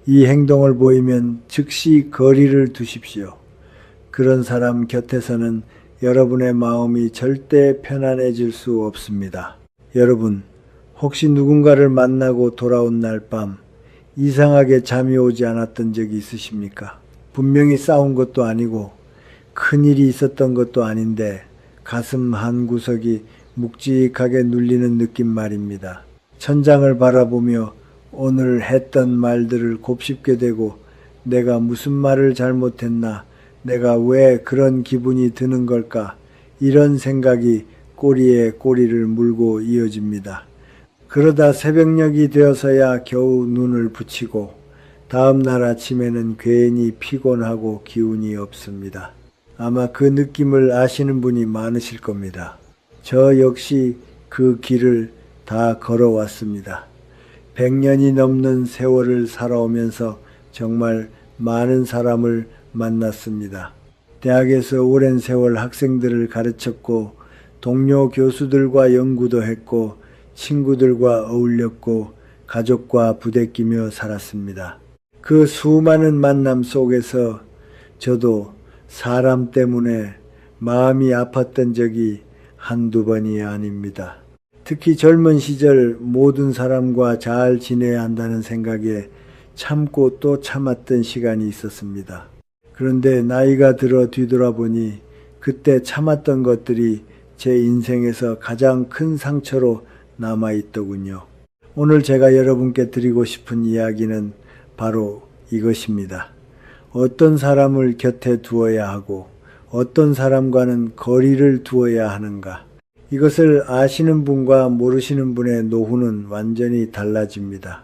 이 행동을 보이면 즉시 거리를 두십시오. 그런 사람 곁에서는 여러분의 마음이 절대 편안해질 수 없습니다. 여러분, 혹시 누군가를 만나고 돌아온 날 밤 이상하게 잠이 오지 않았던 적이 있으십니까? 분명히 싸운 것도 아니고 큰일이 있었던 것도 아닌데 가슴 한 구석이 묵직하게 눌리는 느낌 말입니다. 천장을 바라보며 오늘 했던 말들을 곱씹게 되고 내가 무슨 말을 잘못했나, 내가 왜 그런 기분이 드는 걸까, 이런 생각이 꼬리에 꼬리를 물고 이어집니다. 그러다 새벽녘이 되어서야 겨우 눈을 붙이고 다음 날 아침에는 괜히 피곤하고 기운이 없습니다. 아마 그 느낌을 아시는 분이 많으실 겁니다. 저 역시 그 길을 다 걸어왔습니다. 100년이 넘는 세월을 살아오면서 정말 많은 사람을 만났습니다. 대학에서 오랜 세월 학생들을 가르쳤고 동료 교수들과 연구도 했고 친구들과 어울렸고 가족과 부대끼며 살았습니다. 그 수많은 만남 속에서 저도 사람 때문에 마음이 아팠던 적이 한두 번이 아닙니다. 특히 젊은 시절 모든 사람과 잘 지내야 한다는 생각에 참고 또 참았던 시간이 있었습니다. 그런데 나이가 들어 뒤돌아보니 그때 참았던 것들이 제 인생에서 가장 큰 상처로 남아있더군요. 오늘 제가 여러분께 드리고 싶은 이야기는 바로 이것입니다. 어떤 사람을 곁에 두어야 하고 어떤 사람과는 거리를 두어야 하는가. 이것을 아시는 분과 모르시는 분의 노후는 완전히 달라집니다.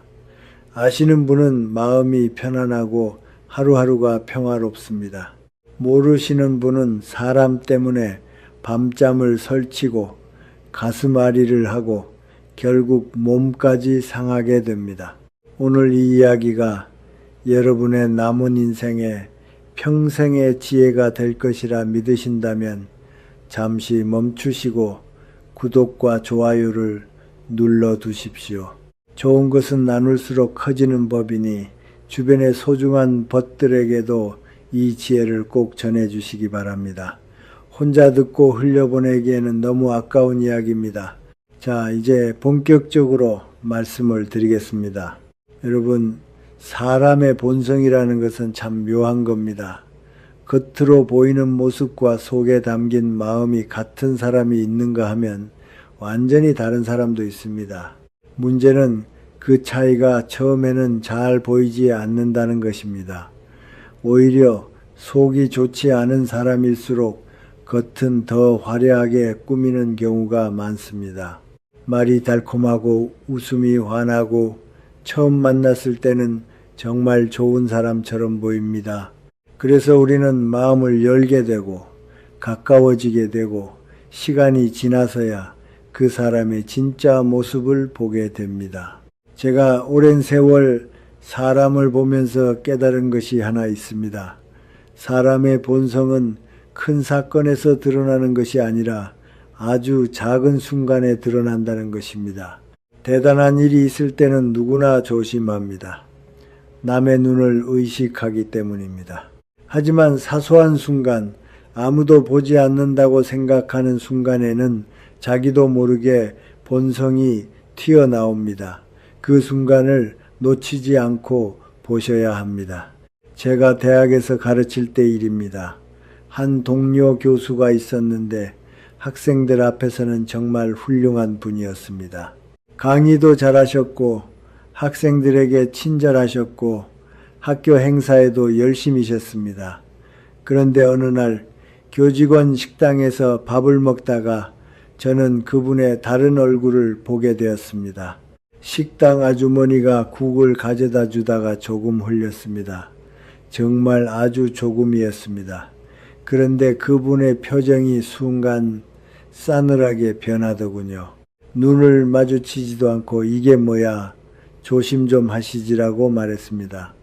아시는 분은 마음이 편안하고 하루하루가 평화롭습니다. 모르시는 분은 사람 때문에 밤잠을 설치고 가슴앓이를 하고 결국 몸까지 상하게 됩니다. 오늘 이 이야기가 여러분의 남은 인생에 평생의 지혜가 될 것이라 믿으신다면 잠시 멈추시고 구독과 좋아요를 눌러두십시오. 좋은 것은 나눌수록 커지는 법이니 주변의 소중한 벗들에게도 이 지혜를 꼭 전해주시기 바랍니다. 혼자 듣고 흘려보내기에는 너무 아까운 이야기입니다. 자, 이제 본격적으로 말씀을 드리겠습니다. 여러분, 사람의 본성이라는 것은 참 묘한 겁니다. 겉으로 보이는 모습과 속에 담긴 마음이 같은 사람이 있는가 하면 완전히 다른 사람도 있습니다. 문제는 그 차이가 처음에는 잘 보이지 않는다는 것입니다. 오히려 속이 좋지 않은 사람일수록 겉은 더 화려하게 꾸미는 경우가 많습니다. 말이 달콤하고 웃음이 환하고 처음 만났을 때는 정말 좋은 사람처럼 보입니다. 그래서 우리는 마음을 열게 되고 가까워지게 되고 시간이 지나서야 그 사람의 진짜 모습을 보게 됩니다. 제가 오랜 세월 사람을 보면서 깨달은 것이 하나 있습니다. 사람의 본성은 큰 사건에서 드러나는 것이 아니라 아주 작은 순간에 드러난다는 것입니다. 대단한 일이 있을 때는 누구나 조심합니다. 남의 눈을 의식하기 때문입니다. 하지만 사소한 순간, 아무도 보지 않는다고 생각하는 순간에는 자기도 모르게 본성이 튀어나옵니다. 그 순간을 놓치지 않고 보셔야 합니다. 제가 대학에서 가르칠 때 일입니다. 한 동료 교수가 있었는데 학생들 앞에서는 정말 훌륭한 분이었습니다. 강의도 잘하셨고 학생들에게 친절하셨고 학교 행사에도 열심히셨습니다. 그런데 어느 날 교직원 식당에서 밥을 먹다가 저는 그분의 다른 얼굴을 보게 되었습니다. 식당 아주머니가 국을 가져다 주다가 조금 흘렸습니다. 정말 아주 조금이었습니다. 그런데 그분의 표정이 순간 싸늘하게 변하더군요. 눈을 마주치지도 않고 이게 뭐야, 조심 좀 하시지라고 말했습니다.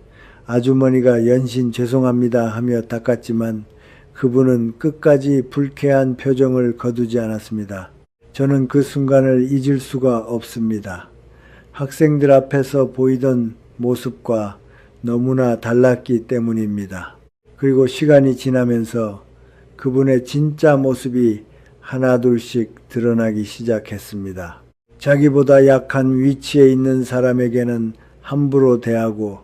아주머니가 연신 죄송합니다 하며 닦았지만 그분은 끝까지 불쾌한 표정을 거두지 않았습니다. 저는 그 순간을 잊을 수가 없습니다. 학생들 앞에서 보이던 모습과 너무나 달랐기 때문입니다. 그리고 시간이 지나면서 그분의 진짜 모습이 하나둘씩 드러나기 시작했습니다. 자기보다 약한 위치에 있는 사람에게는 함부로 대하고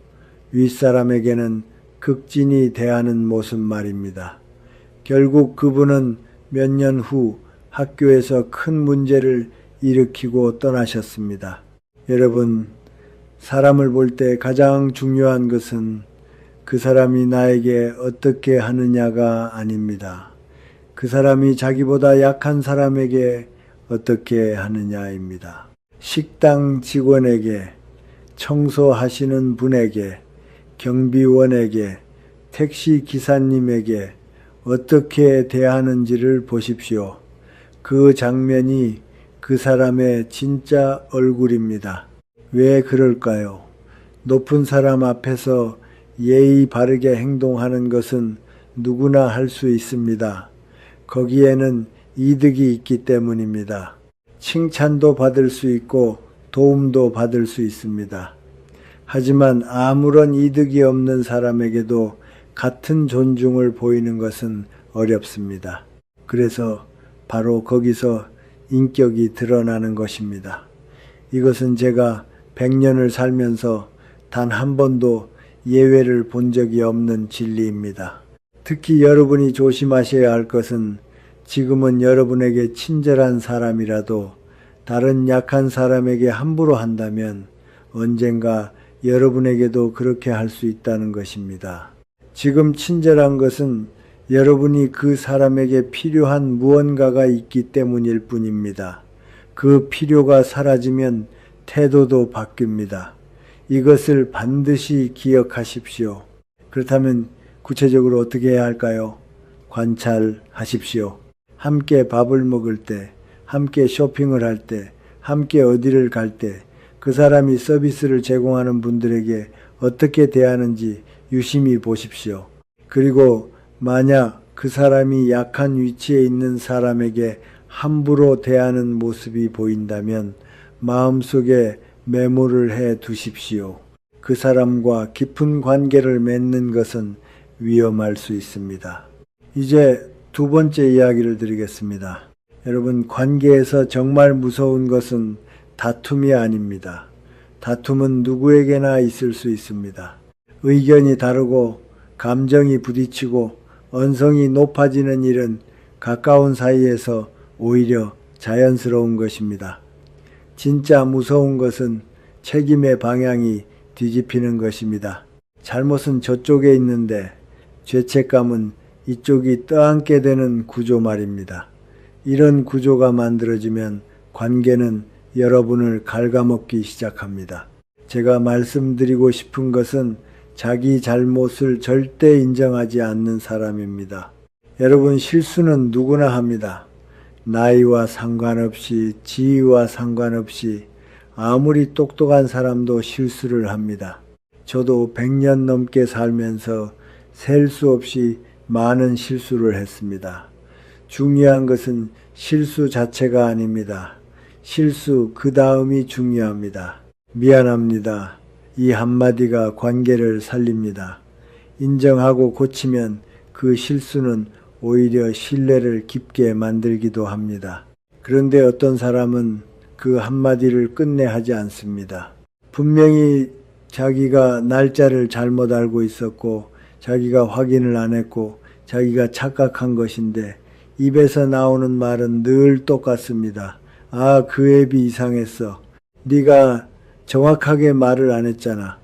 윗사람에게는 극진히 대하는 모습 말입니다. 결국 그분은 몇 년 후 학교에서 큰 문제를 일으키고 떠나셨습니다. 여러분, 사람을 볼 때 가장 중요한 것은 그 사람이 나에게 어떻게 하느냐가 아닙니다. 그 사람이 자기보다 약한 사람에게 어떻게 하느냐입니다. 식당 직원에게, 청소하시는 분에게, 경비원에게, 택시 기사님에게 어떻게 대하는지를 보십시오. 그 장면이 그 사람의 진짜 얼굴입니다. 왜 그럴까요? 높은 사람 앞에서 예의 바르게 행동하는 것은 누구나 할 수 있습니다. 거기에는 이득이 있기 때문입니다. 칭찬도 받을 수 있고 도움도 받을 수 있습니다. 하지만 아무런 이득이 없는 사람에게도 같은 존중을 보이는 것은 어렵습니다. 그래서 바로 거기서 인격이 드러나는 것입니다. 이것은 제가 100년을 살면서 단 한 번도 예외를 본 적이 없는 진리입니다. 특히 여러분이 조심하셔야 할 것은 지금은 여러분에게 친절한 사람이라도 다른 약한 사람에게 함부로 한다면 언젠가 여러분에게도 그렇게 할 수 있다는 것입니다. 지금 친절한 것은 여러분이 그 사람에게 필요한 무언가가 있기 때문일 뿐입니다. 그 필요가 사라지면 태도도 바뀝니다. 이것을 반드시 기억하십시오. 그렇다면 구체적으로 어떻게 해야 할까요? 관찰하십시오. 함께 밥을 먹을 때, 함께 쇼핑을 할 때, 함께 어디를 갈 때 그 사람이 서비스를 제공하는 분들에게 어떻게 대하는지 유심히 보십시오. 그리고 만약 그 사람이 약한 위치에 있는 사람에게 함부로 대하는 모습이 보인다면 마음속에 메모를 해 두십시오. 그 사람과 깊은 관계를 맺는 것은 위험할 수 있습니다. 이제 두 번째 이야기를 드리겠습니다. 여러분, 관계에서 정말 무서운 것은 다툼이 아닙니다. 다툼은 누구에게나 있을 수 있습니다. 의견이 다르고 감정이 부딪히고 언성이 높아지는 일은 가까운 사이에서 오히려 자연스러운 것입니다. 진짜 무서운 것은 책임의 방향이 뒤집히는 것입니다. 잘못은 저쪽에 있는데 죄책감은 이쪽이 떠안게 되는 구조 말입니다. 이런 구조가 만들어지면 관계는 여러분을 갉아먹기 시작합니다. 제가 말씀드리고 싶은 것은 자기 잘못을 절대 인정하지 않는 사람입니다. 여러분, 실수는 누구나 합니다. 나이와 상관없이, 지위와 상관없이 아무리 똑똑한 사람도 실수를 합니다. 저도 100년 넘게 살면서 셀 수 없이 많은 실수를 했습니다. 중요한 것은 실수 자체가 아닙니다. 실수 그 다음이 중요합니다. 미안합니다. 이 한마디가 관계를 살립니다. 인정하고 고치면 그 실수는 오히려 신뢰를 깊게 만들기도 합니다. 그런데 어떤 사람은 그 한마디를 끝내 하지 않습니다. 분명히 자기가 날짜를 잘못 알고 있었고 자기가 확인을 안 했고 자기가 착각한 것인데 입에서 나오는 말은 늘 똑같습니다. 아, 그 앱이 이상했어. 네가 정확하게 말을 안 했잖아.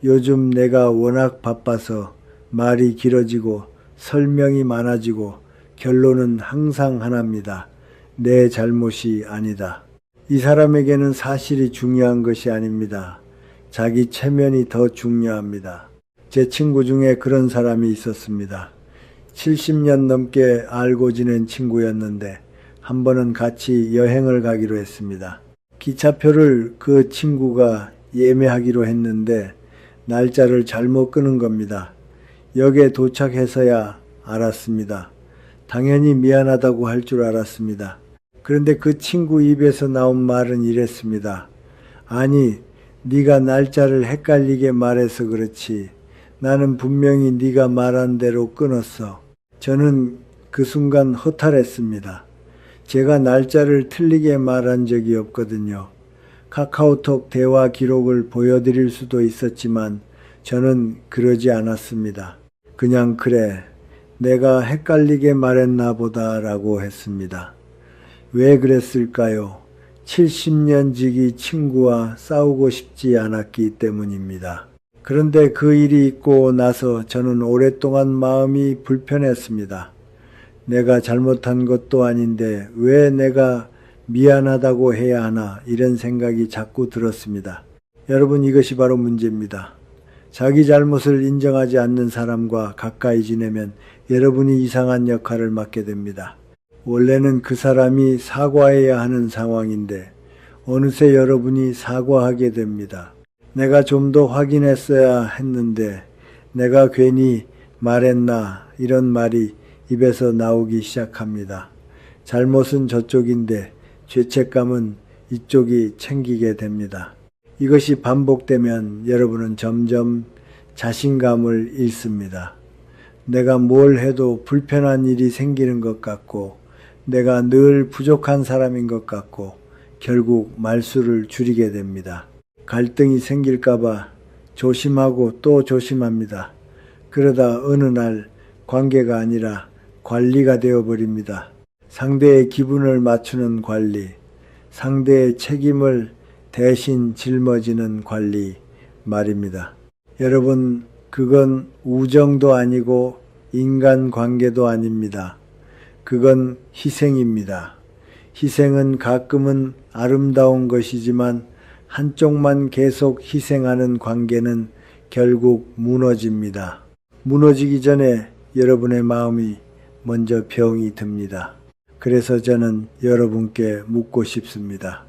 요즘 내가 워낙 바빠서 말이 길어지고 설명이 많아지고 결론은 항상 하나입니다. 내 잘못이 아니다. 이 사람에게는 사실이 중요한 것이 아닙니다. 자기 체면이 더 중요합니다. 제 친구 중에 그런 사람이 있었습니다. 70년 넘게 알고 지낸 친구였는데 한 번은 같이 여행을 가기로 했습니다. 기차표를 그 친구가 예매하기로 했는데 날짜를 잘못 끊은 겁니다. 역에 도착해서야 알았습니다. 당연히 미안하다고 할 줄 알았습니다. 그런데 그 친구 입에서 나온 말은 이랬습니다. 아니, 네가 날짜를 헷갈리게 말해서 그렇지. 나는 분명히 네가 말한 대로 끊었어. 저는 그 순간 허탈했습니다. 제가 날짜를 틀리게 말한 적이 없거든요. 카카오톡 대화 기록을 보여드릴 수도 있었지만 저는 그러지 않았습니다. 그냥 그래, 내가 헷갈리게 말했나 보다라고 했습니다. 왜 그랬을까요? 70년 지기 친구와 싸우고 싶지 않았기 때문입니다. 그런데 그 일이 있고 나서 저는 오랫동안 마음이 불편했습니다. 내가 잘못한 것도 아닌데 왜 내가 미안하다고 해야 하나, 이런 생각이 자꾸 들었습니다. 여러분, 이것이 바로 문제입니다. 자기 잘못을 인정하지 않는 사람과 가까이 지내면 여러분이 이상한 역할을 맡게 됩니다. 원래는 그 사람이 사과해야 하는 상황인데 어느새 여러분이 사과하게 됩니다. 내가 좀 더 확인했어야 했는데, 내가 괜히 말했나, 이런 말이 입에서 나오기 시작합니다. 잘못은 저쪽인데 죄책감은 이쪽이 챙기게 됩니다. 이것이 반복되면 여러분은 점점 자신감을 잃습니다. 내가 뭘 해도 불편한 일이 생기는 것 같고, 내가 늘 부족한 사람인 것 같고, 결국 말수를 줄이게 됩니다. 갈등이 생길까봐 조심하고 또 조심합니다. 그러다 어느 날 관계가 아니라 관리가 되어버립니다. 상대의 기분을 맞추는 관리, 상대의 책임을 대신 짊어지는 관리 말입니다. 여러분, 그건 우정도 아니고 인간관계도 아닙니다. 그건 희생입니다. 희생은 가끔은 아름다운 것이지만 한쪽만 계속 희생하는 관계는 결국 무너집니다. 무너지기 전에 여러분의 마음이 먼저 병이 듭니다. 그래서 저는 여러분께 묻고 싶습니다.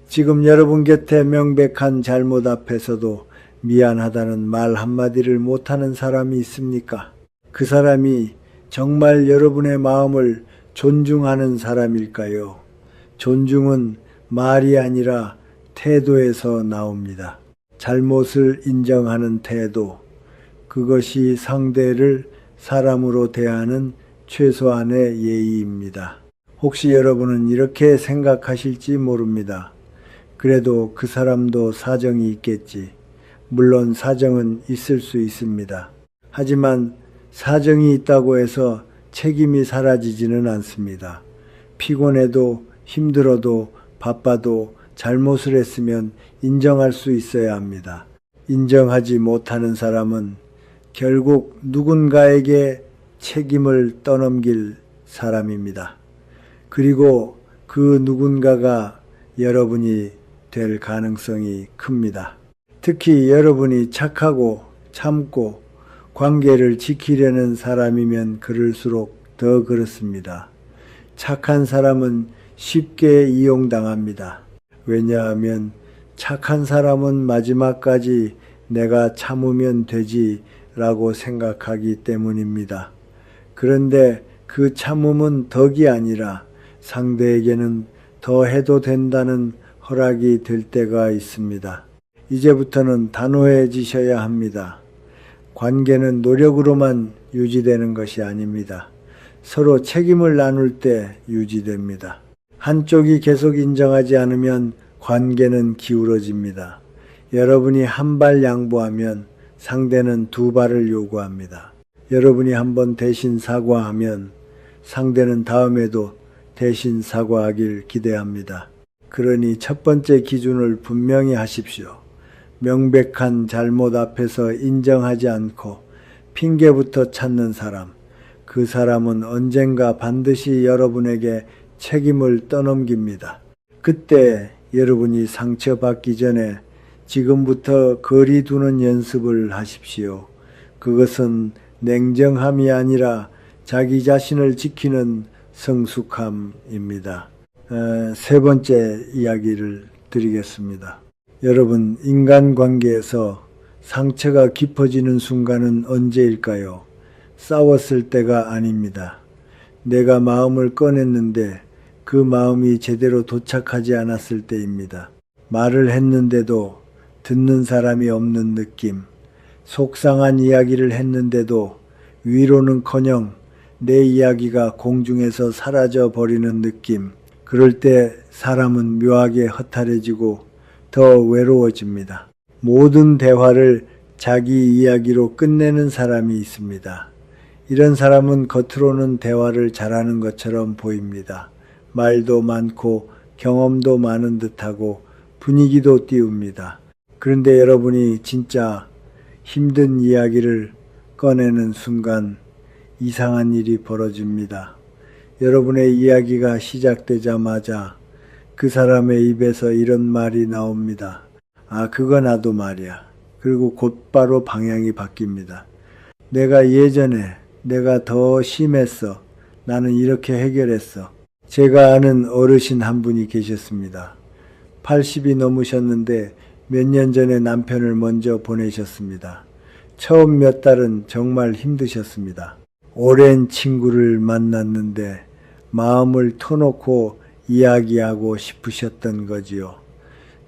지금 여러분 곁에 명백한 잘못 앞에서도 미안하다는 말 한마디를 못하는 사람이 있습니까? 그 사람이 정말 여러분의 마음을 존중하는 사람일까요? 존중은 말이 아니라 태도에서 나옵니다. 잘못을 인정하는 태도, 그것이 상대를 사람으로 대하는 최소한의 예의입니다. 혹시 여러분은 이렇게 생각하실지 모릅니다. 그래도 그 사람도 사정이 있겠지. 물론 사정은 있을 수 있습니다. 하지만 사정이 있다고 해서 책임이 사라지지는 않습니다. 피곤해도 힘들어도 바빠도 잘못을 했으면 인정할 수 있어야 합니다. 인정하지 못하는 사람은 결국 누군가에게 책임을 떠넘길 사람입니다. 그리고 그 누군가가 여러분이 될 가능성이 큽니다. 특히 여러분이 착하고 참고 관계를 지키려는 사람이면 그럴수록 더 그렇습니다. 착한 사람은 쉽게 이용당합니다. 왜냐하면 착한 사람은 마지막까지 내가 참으면 되지 라고 생각하기 때문입니다. 그런데 그 참음은 덕이 아니라 상대에게는 더 해도 된다는 허락이 될 때가 있습니다. 이제부터는 단호해지셔야 합니다. 관계는 노력으로만 유지되는 것이 아닙니다. 서로 책임을 나눌 때 유지됩니다. 한쪽이 계속 인정하지 않으면 관계는 기울어집니다. 여러분이 한 발 양보하면 상대는 두 발을 요구합니다. 여러분이 한번 대신 사과하면 상대는 다음에도 대신 사과하길 기대합니다. 그러니 첫 번째 기준을 분명히 하십시오. 명백한 잘못 앞에서 인정하지 않고 핑계부터 찾는 사람, 그 사람은 언젠가 반드시 여러분에게 책임을 떠넘깁니다. 그때 여러분이 상처받기 전에 지금부터 거리 두는 연습을 하십시오. 그것은 냉정함이 아니라 자기 자신을 지키는 성숙함입니다. 세 번째 이야기를 드리겠습니다. 여러분, 인간관계에서 상처가 깊어지는 순간은 언제일까요? 싸웠을 때가 아닙니다. 내가 마음을 꺼냈는데 그 마음이 제대로 도착하지 않았을 때입니다. 말을 했는데도 듣는 사람이 없는 느낌, 속상한 이야기를 했는데도 위로는커녕 내 이야기가 공중에서 사라져 버리는 느낌. 그럴 때 사람은 묘하게 허탈해지고 더 외로워집니다. 모든 대화를 자기 이야기로 끝내는 사람이 있습니다. 이런 사람은 겉으로는 대화를 잘하는 것처럼 보입니다. 말도 많고 경험도 많은 듯하고 분위기도 띄웁니다. 그런데 여러분이 진짜 힘든 이야기를 꺼내는 순간 이상한 일이 벌어집니다. 여러분의 이야기가 시작되자마자 그 사람의 입에서 이런 말이 나옵니다. 아, 그거 나도 말이야. 그리고 곧바로 방향이 바뀝니다. 내가 더 심했어. 나는 이렇게 해결했어. 제가 아는 어르신 한 분이 계셨습니다. 80이 넘으셨는데 몇 년 전에 남편을 먼저 보내셨습니다. 처음 몇 달은 정말 힘드셨습니다. 오랜 친구를 만났는데 마음을 터놓고 이야기하고 싶으셨던 거지요.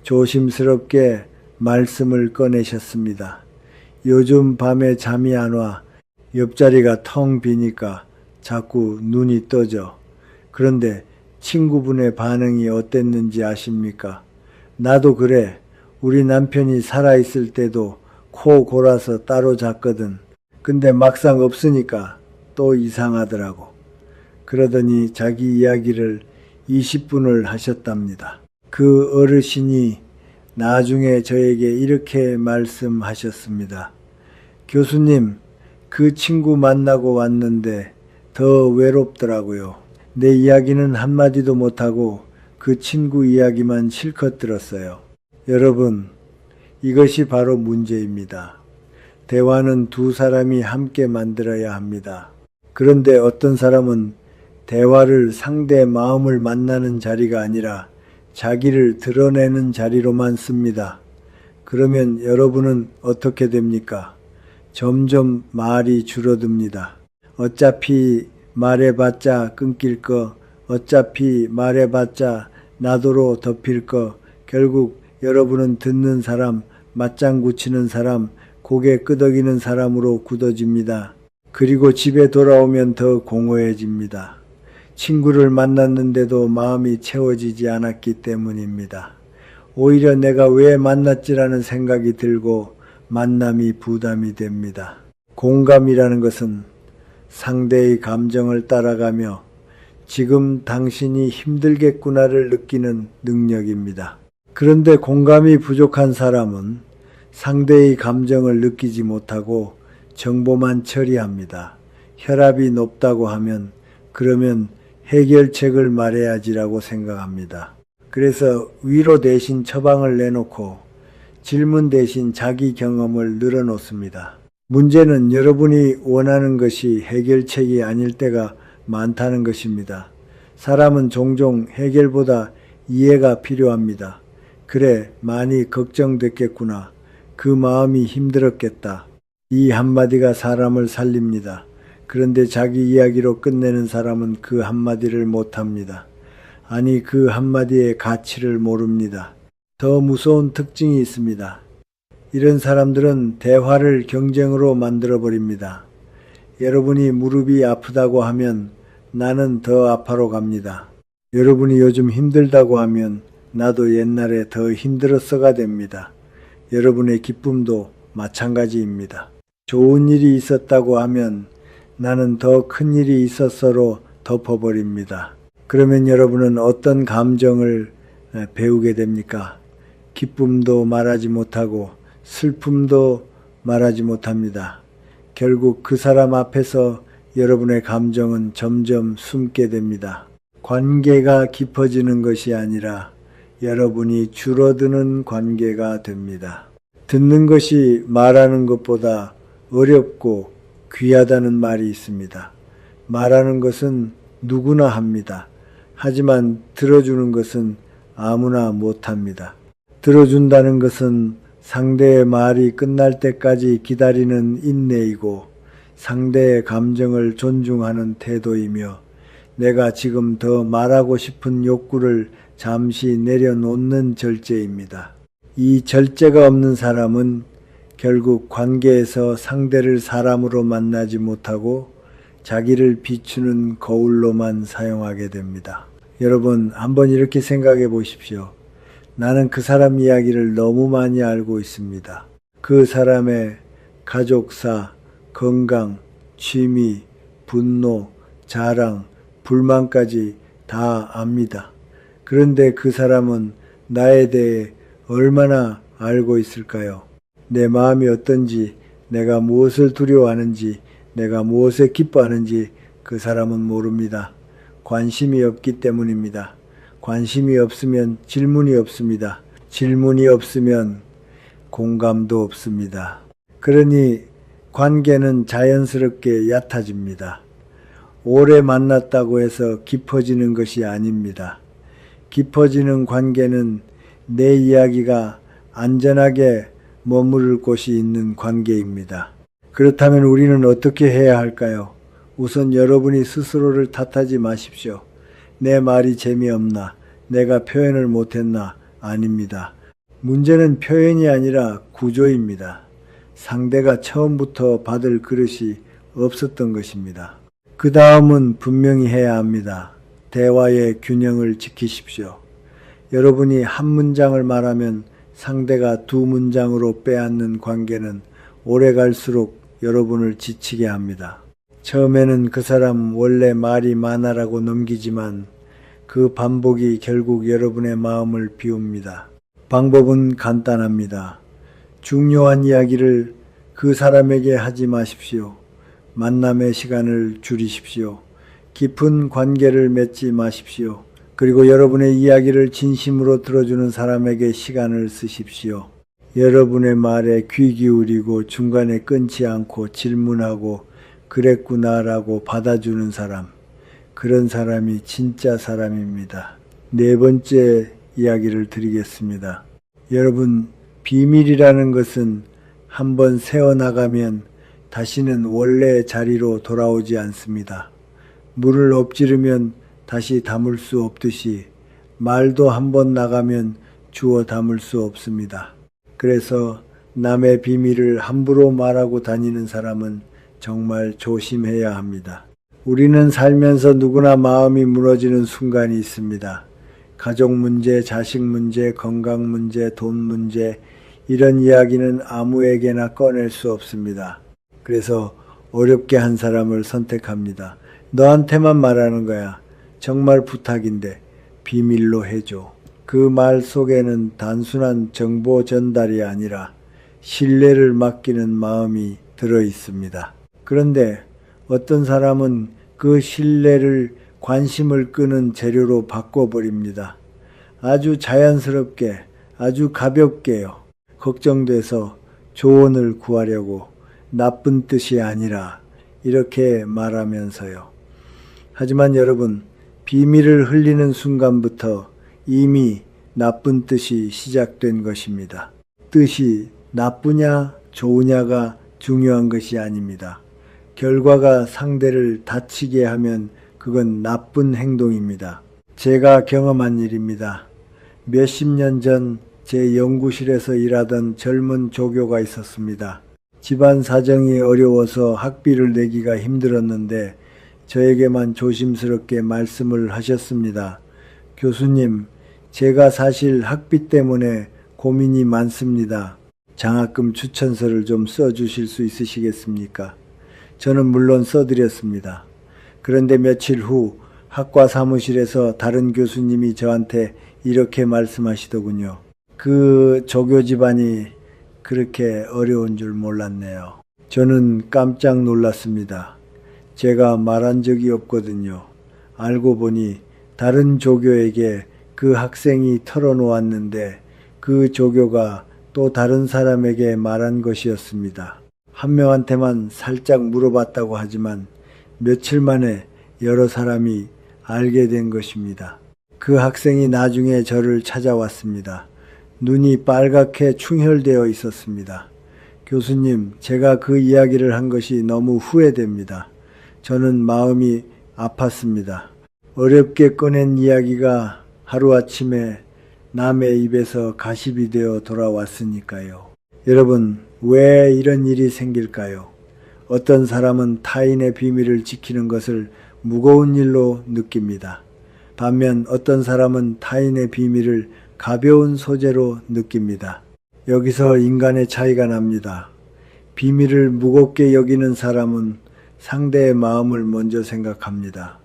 조심스럽게 말씀을 꺼내셨습니다. 요즘 밤에 잠이 안 와. 옆자리가 텅 비니까 자꾸 눈이 떠져. 그런데 친구분의 반응이 어땠는지 아십니까? 나도 그래. 우리 남편이 살아있을 때도 코 골아서 따로 잤거든. 근데 막상 없으니까 또 이상하더라고. 그러더니 자기 이야기를 20분을 하셨답니다. 그 어르신이 나중에 저에게 이렇게 말씀하셨습니다. 교수님, 그 친구 만나고 왔는데 더 외롭더라고요. 내 이야기는 한마디도 못하고 그 친구 이야기만 실컷 들었어요. 여러분, 이것이 바로 문제입니다. 대화는 두 사람이 함께 만들어야 합니다. 그런데 어떤 사람은 대화를 상대 마음을 만나는 자리가 아니라 자기를 드러내는 자리로만 씁니다. 그러면 여러분은 어떻게 됩니까? 점점 말이 줄어듭니다. 어차피 말해봤자 끊길 거, 어차피 말해봤자 나도로 덮일 거, 결국 여러분은 듣는 사람, 맞장구 치는 사람, 고개 끄덕이는 사람으로 굳어집니다. 그리고 집에 돌아오면 더 공허해집니다. 친구를 만났는데도 마음이 채워지지 않았기 때문입니다. 오히려 내가 왜 만났지라는 생각이 들고 만남이 부담이 됩니다. 공감이라는 것은 상대의 감정을 따라가며 지금 당신이 힘들겠구나를 느끼는 능력입니다. 그런데 공감이 부족한 사람은 상대의 감정을 느끼지 못하고 정보만 처리합니다. 혈압이 높다고 하면 그러면 해결책을 말해야지라고 생각합니다. 그래서 위로 대신 처방을 내놓고 질문 대신 자기 경험을 늘어놓습니다. 문제는 여러분이 원하는 것이 해결책이 아닐 때가 많다는 것입니다. 사람은 종종 해결보다 이해가 필요합니다. 그래, 많이 걱정됐겠구나. 그 마음이 힘들었겠다. 이 한마디가 사람을 살립니다. 그런데 자기 이야기로 끝내는 사람은 그 한마디를 못합니다. 아니, 그 한마디의 가치를 모릅니다. 더 무서운 특징이 있습니다. 이런 사람들은 대화를 경쟁으로 만들어버립니다. 여러분이 무릎이 아프다고 하면 나는 더 아파로 갑니다. 여러분이 요즘 힘들다고 하면 나도 옛날에 더 힘들었어가 됩니다. 여러분의 기쁨도 마찬가지입니다. 좋은 일이 있었다고 하면 나는 더 큰 일이 있었어로 덮어버립니다. 그러면 여러분은 어떤 감정을 배우게 됩니까? 기쁨도 말하지 못하고 슬픔도 말하지 못합니다. 결국 그 사람 앞에서 여러분의 감정은 점점 숨게 됩니다. 관계가 깊어지는 것이 아니라 여러분이 줄어드는 관계가 됩니다. 듣는 것이 말하는 것보다 어렵고 귀하다는 말이 있습니다. 말하는 것은 누구나 합니다. 하지만 들어주는 것은 아무나 못합니다. 들어준다는 것은 상대의 말이 끝날 때까지 기다리는 인내이고 상대의 감정을 존중하는 태도이며 내가 지금 더 말하고 싶은 욕구를 잠시 내려놓는 절제입니다. 이 절제가 없는 사람은 결국 관계에서 상대를 사람으로 만나지 못하고 자기를 비추는 거울로만 사용하게 됩니다. 여러분, 한번 이렇게 생각해 보십시오. 나는 그 사람 이야기를 너무 많이 알고 있습니다. 그 사람의 가족사, 건강, 취미, 분노, 자랑, 불만까지 다 압니다. 그런데 그 사람은 나에 대해 얼마나 알고 있을까요? 내 마음이 어떤지, 내가 무엇을 두려워하는지, 내가 무엇에 기뻐하는지 그 사람은 모릅니다. 관심이 없기 때문입니다. 관심이 없으면 질문이 없습니다. 질문이 없으면 공감도 없습니다. 그러니 관계는 자연스럽게 얕아집니다. 오래 만났다고 해서 깊어지는 것이 아닙니다. 깊어지는 관계는 내 이야기가 안전하게 머무를 곳이 있는 관계입니다. 그렇다면 우리는 어떻게 해야 할까요? 우선 여러분이 스스로를 탓하지 마십시오. 내 말이 재미없나? 내가 표현을 못했나? 아닙니다. 문제는 표현이 아니라 구조입니다. 상대가 처음부터 받을 그릇이 없었던 것입니다. 그 다음은 분명히 해야 합니다. 대화의 균형을 지키십시오. 여러분이 한 문장을 말하면 상대가 두 문장으로 빼앗는 관계는 오래 갈수록 여러분을 지치게 합니다. 처음에는 그 사람 원래 말이 많아라고 넘기지만 그 반복이 결국 여러분의 마음을 비웁니다. 방법은 간단합니다. 중요한 이야기를 그 사람에게 하지 마십시오. 만남의 시간을 줄이십시오. 깊은 관계를 맺지 마십시오. 그리고 여러분의 이야기를 진심으로 들어주는 사람에게 시간을 쓰십시오. 여러분의 말에 귀 기울이고 중간에 끊지 않고 질문하고 그랬구나라고 받아주는 사람, 그런 사람이 진짜 사람입니다. 네 번째 이야기를 드리겠습니다. 여러분, 비밀이라는 것은 한번 새어나가면 다시는 원래 자리로 돌아오지 않습니다. 물을 엎지르면 다시 담을 수 없듯이 말도 한번 나가면 주워 담을 수 없습니다. 그래서 남의 비밀을 함부로 말하고 다니는 사람은 정말 조심해야 합니다. 우리는 살면서 누구나 마음이 무너지는 순간이 있습니다. 가족 문제, 자식 문제, 건강 문제, 돈 문제, 이런 이야기는 아무에게나 꺼낼 수 없습니다. 그래서 어렵게 한 사람을 선택합니다. 너한테만 말하는 거야. 정말 부탁인데 비밀로 해줘. 그 말 속에는 단순한 정보 전달이 아니라 신뢰를 맡기는 마음이 들어 있습니다. 그런데 어떤 사람은 그 신뢰를 관심을 끄는 재료로 바꿔버립니다. 아주 자연스럽게, 아주 가볍게요. 걱정돼서 조언을 구하려고, 나쁜 뜻이 아니라 이렇게 말하면서요. 하지만 여러분, 비밀을 흘리는 순간부터 이미 나쁜 뜻이 시작된 것입니다. 뜻이 나쁘냐 좋으냐가 중요한 것이 아닙니다. 결과가 상대를 다치게 하면 그건 나쁜 행동입니다. 제가 경험한 일입니다. 몇십 년 전 제 연구실에서 일하던 젊은 조교가 있었습니다. 집안 사정이 어려워서 학비를 내기가 힘들었는데 저에게만 조심스럽게 말씀을 하셨습니다. 교수님, 제가 사실 학비 때문에 고민이 많습니다. 장학금 추천서를 좀 써주실 수 있으시겠습니까? 저는 물론 써드렸습니다. 그런데 며칠 후 학과 사무실에서 다른 교수님이 저한테 이렇게 말씀하시더군요. 그 조교 집안이 그렇게 어려운 줄 몰랐네요. 저는 깜짝 놀랐습니다. 제가 말한 적이 없거든요. 알고 보니 다른 조교에게 그 학생이 털어놓았는데 그 조교가 또 다른 사람에게 말한 것이었습니다. 한 명한테만 살짝 물어봤다고 하지만 며칠 만에 여러 사람이 알게 된 것입니다. 그 학생이 나중에 저를 찾아왔습니다. 눈이 빨갛게 충혈되어 있었습니다. 교수님, 제가 그 이야기를 한 것이 너무 후회됩니다. 저는 마음이 아팠습니다. 어렵게 꺼낸 이야기가 하루아침에 남의 입에서 가십이 되어 돌아왔으니까요. 여러분, 왜 이런 일이 생길까요? 어떤 사람은 타인의 비밀을 지키는 것을 무거운 일로 느낍니다. 반면 어떤 사람은 타인의 비밀을 가벼운 소재로 느낍니다. 여기서 인간의 차이가 납니다. 비밀을 무겁게 여기는 사람은 상대의 마음을 먼저 생각합니다.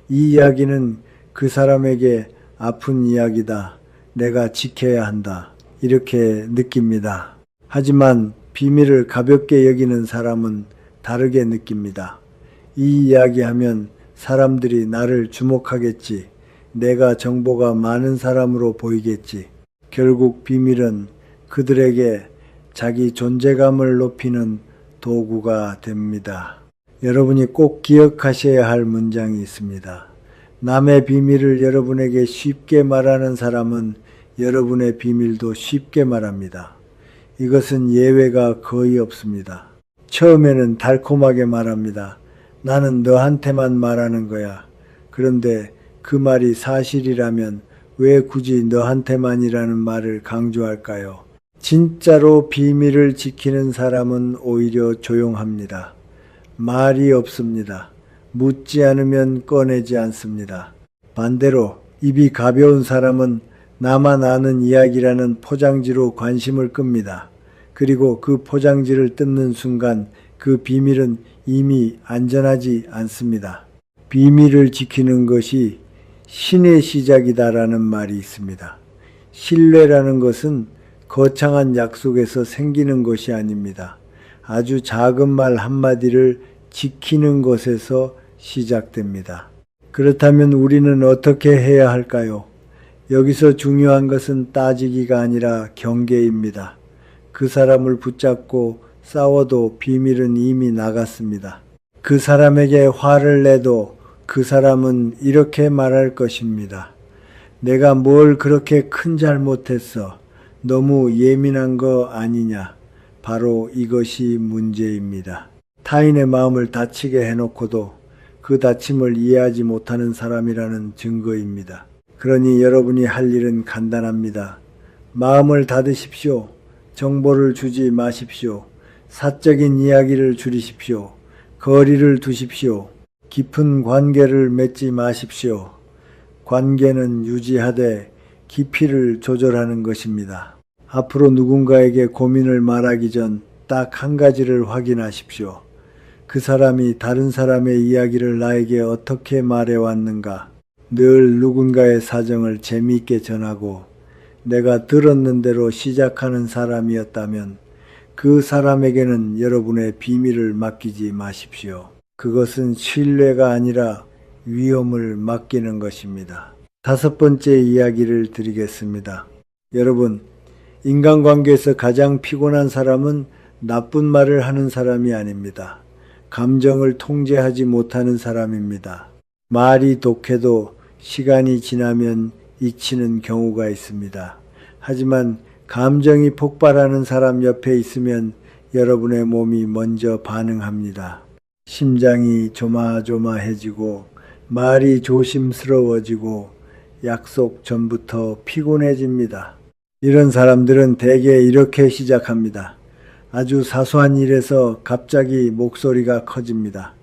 이 이야기는 그 사람에게 아픈 이야기다. 내가 지켜야 한다. 이렇게 느낍니다. 하지만 비밀을 가볍게 여기는 사람은 다르게 느낍니다. 이 이야기하면 사람들이 나를 주목하겠지. 내가 정보가 많은 사람으로 보이겠지. 결국 비밀은 그들에게 자기 존재감을 높이는 도구가 됩니다. 여러분이 꼭 기억하셔야 할 문장이 있습니다. 남의 비밀을 여러분에게 쉽게 말하는 사람은 여러분의 비밀도 쉽게 말합니다. 이것은 예외가 거의 없습니다. 처음에는 달콤하게 말합니다. 나는 너한테만 말하는 거야. 그런데 그 말이 사실이라면 왜 굳이 너한테만이라는 말을 강조할까요? 진짜로 비밀을 지키는 사람은 오히려 조용합니다. 말이 없습니다. 묻지 않으면 꺼내지 않습니다. 반대로 입이 가벼운 사람은 나만 아는 이야기라는 포장지로 관심을 끕니다. 그리고 그 포장지를 뜯는 순간 그 비밀은 이미 안전하지 않습니다. 비밀을 지키는 것이 신의 시작이다라는 말이 있습니다. 신뢰라는 것은 거창한 약속에서 생기는 것이 아닙니다. 아주 작은 말 한마디를 지키는 것에서 시작됩니다. 그렇다면 우리는 어떻게 해야 할까요? 여기서 중요한 것은 따지기가 아니라 경계입니다. 그 사람을 붙잡고 싸워도 비밀은 이미 나갔습니다. 그 사람에게 화를 내도 그 사람은 이렇게 말할 것입니다. 내가 뭘 그렇게 큰 잘못했어. 너무 예민한 거 아니냐. 바로 이것이 문제입니다. 타인의 마음을 다치게 해놓고도 그 다침을 이해하지 못하는 사람이라는 증거입니다. 그러니 여러분이 할 일은 간단합니다. 마음을 닫으십시오. 정보를 주지 마십시오. 사적인 이야기를 줄이십시오. 거리를 두십시오. 깊은 관계를 맺지 마십시오. 관계는 유지하되 깊이를 조절하는 것입니다. 앞으로 누군가에게 고민을 말하기 전 딱 한 가지를 확인하십시오. 그 사람이 다른 사람의 이야기를 나에게 어떻게 말해왔는가. 늘 누군가의 사정을 재미있게 전하고 내가 들었는 대로 시작하는 사람이었다면 그 사람에게는 여러분의 비밀을 맡기지 마십시오. 그것은 신뢰가 아니라 위험을 맡기는 것입니다. 5번째 이야기를 드리겠습니다. 여러분, 인간관계에서 가장 피곤한 사람은 나쁜 말을 하는 사람이 아닙니다. 감정을 통제하지 못하는 사람입니다. 말이 독해도 시간이 지나면 잊히는 경우가 있습니다. 하지만 감정이 폭발하는 사람 옆에 있으면 여러분의 몸이 먼저 반응합니다. 심장이 조마조마해지고 말이 조심스러워지고 약속 전부터 피곤해집니다. 이런 사람들은 대개 이렇게 시작합니다. 아주 사소한 일에서 갑자기 목소리가 커집니다.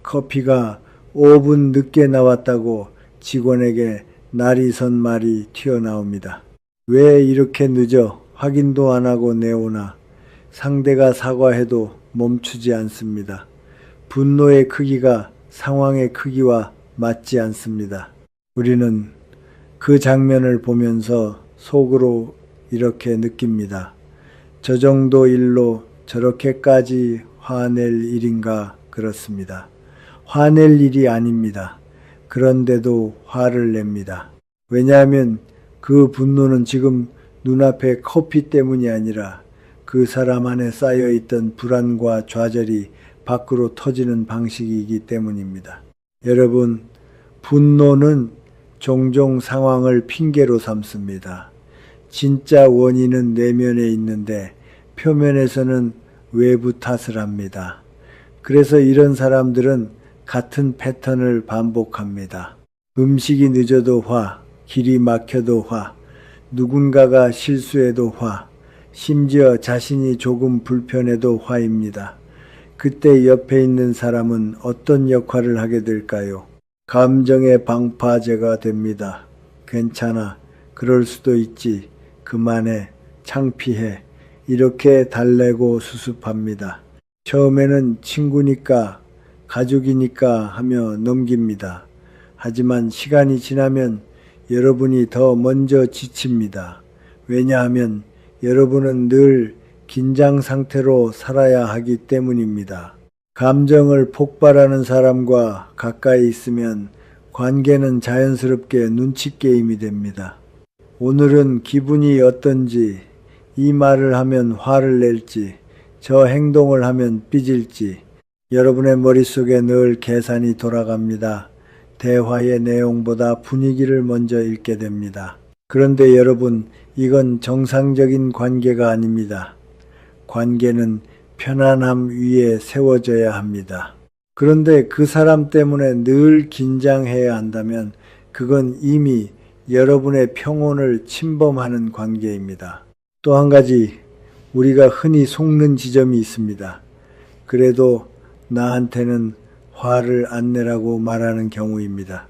커피가 5분 늦게 나왔다고 직원에게 날이 선 말이 튀어나옵니다. 왜 이렇게 늦어? 확인도 안 하고 내오나? 상대가 사과해도 멈추지 않습니다. 분노의 크기가 상황의 크기와 맞지 않습니다. 우리는 그 장면을 보면서 속으로 이렇게 느낍니다. 저 정도 일로 저렇게까지 화낼 일인가 그렇습니다. 화낼 일이 아닙니다. 그런데도 화를 냅니다. 왜냐하면 그 분노는 지금 눈앞에 커피 때문이 아니라 그 사람 안에 쌓여있던 불안과 좌절이 밖으로 터지는 방식이기 때문입니다. 여러분, 분노는 종종 상황을 핑계로 삼습니다. 진짜 원인은 내면에 있는데 표면에서는 외부 탓을 합니다. 그래서 이런 사람들은 같은 패턴을 반복합니다. 음식이 늦어도 화, 길이 막혀도 화, 누군가가 실수해도 화, 심지어 자신이 조금 불편해도 화입니다. 그때 옆에 있는 사람은 어떤 역할을 하게 될까요? 감정의 방파제가 됩니다. 괜찮아. 그럴 수도 있지. 그만해. 창피해. 이렇게 달래고 수습합니다. 처음에는 친구니까, 가족이니까 하며 넘깁니다. 하지만 시간이 지나면 여러분이 더 먼저 지칩니다. 왜냐하면 여러분은 늘 긴장 상태로 살아야 하기 때문입니다. 감정을 폭발하는 사람과 가까이 있으면 관계는 자연스럽게 눈치 게임이 됩니다. 오늘은 기분이 어떤지, 이 말을 하면 화를 낼지, 저 행동을 하면 삐질지, 여러분의 머릿속에 늘 계산이 돌아갑니다. 대화의 내용보다 분위기를 먼저 읽게 됩니다. 그런데 여러분, 이건 정상적인 관계가 아닙니다. 관계는 편안함 위에 세워져야 합니다. 그런데 그 사람 때문에 늘 긴장해야 한다면 그건 이미 여러분의 평온을 침범하는 관계입니다. 또 한 가지 우리가 흔히 속는 지점이 있습니다. 그래도 나한테는 화를 안 내라고 말하는 경우입니다.